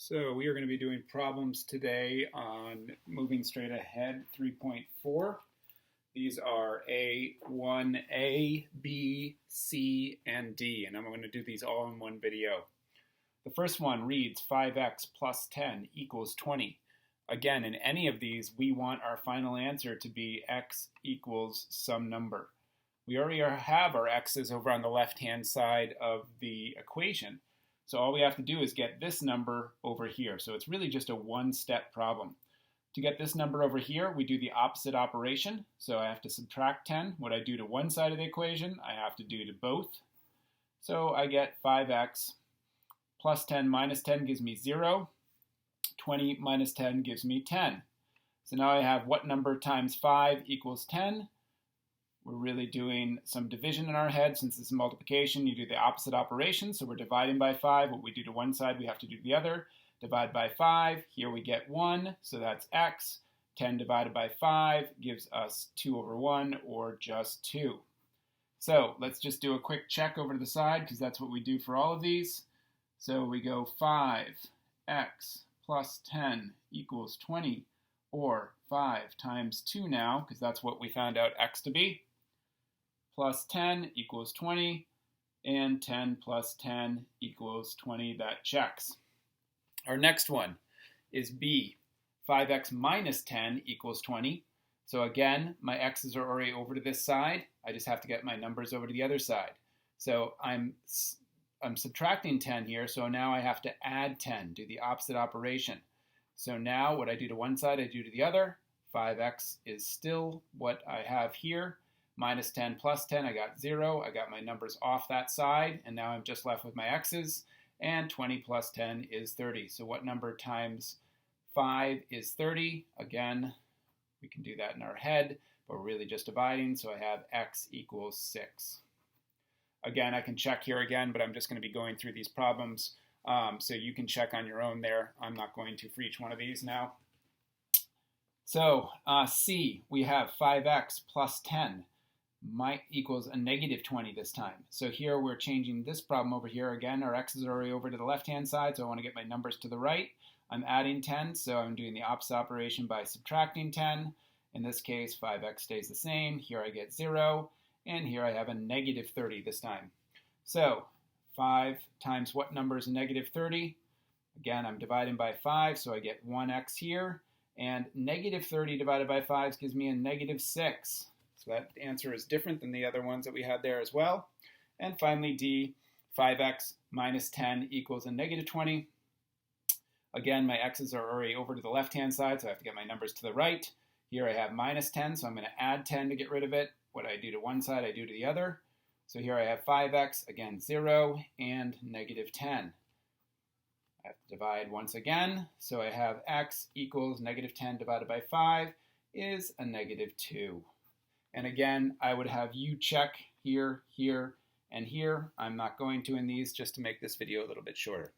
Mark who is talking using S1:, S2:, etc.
S1: So we are going to be doing problems today on moving straight ahead 3.4. These are A1A, B, C, and D, and I'm going to do these all in one video. The first one reads 5x plus 10 equals 20. Again, in any of these, we want our final answer to be x equals some number. We already have our x's over on the left-hand side of the equation. So all we have to do is get this number over here. So it's really just a one-step problem. To get this number over here, we do the opposite operation. So I have to subtract 10. What I do to one side of the equation, I have to do to both. So I get 5x plus 10 minus 10 gives me 0. 20 minus 10 gives me 10. So now I have what number times 5 equals 10. We're really doing some division in our head. Since this is multiplication, you do the opposite operation. So we're dividing by 5. What we do to one side, we have to do to the other. Divide by 5. Here we get 1, so that's x. 10 divided by 5 gives us 2 over 1, or just 2. So let's just do a quick check over to the side, because that's what we do for all of these. So we go 5x plus 10 equals 20, or 5 times 2 now, because that's what we found out x to be. Plus 10 equals 20, and 10 plus 10 equals 20. That checks. Our next one is B. 5x minus 10 equals 20. So again, my x's are already over to this side. I just have to get my numbers over to the other side. So I'm subtracting 10 here, so now I have to add 10, do the opposite operation. So now what I do to one side, I do to the other. 5x is still what I have here. Minus 10 plus 10, I got 0. I got my numbers off that side, and now I'm just left with my x's. And 20 plus 10 is 30. So what number times 5 is 30? Again, we can do that in our head, but we're really just dividing, so I have x equals 6. Again, I can check here again, but I'm just going to be going through these problems, so you can check on your own there. I'm not going to for each one of these now. So C, we have 5x plus 10. Equals a negative 20 this time. So here we're changing this problem over here again. Our x's are already over to the left-hand side, so I want to get my numbers to the right. I'm adding 10, so I'm doing the opposite operation by subtracting 10. In this case, 5x stays the same. Here I get 0, and here I have a negative 30 this time. So 5 times what number is a negative 30? Again, I'm dividing by 5, so I get 1x here. And negative 30 divided by 5 gives me a negative 6. So that answer is different than the other ones that we had there as well. And finally, D, 5x minus 10 equals a negative 20. Again, my x's are already over to the left-hand side, so I have to get my numbers to the right. Here I have minus 10, so I'm going to add 10 to get rid of it. What I do to one side, I do to the other. So here I have 5x, again 0, and negative 10. I have to divide once again, so I have x equals negative 10 divided by 5 is a negative 2. And again, I would have you check here, here, and here. I'm not going to in these just to make this video a little bit shorter.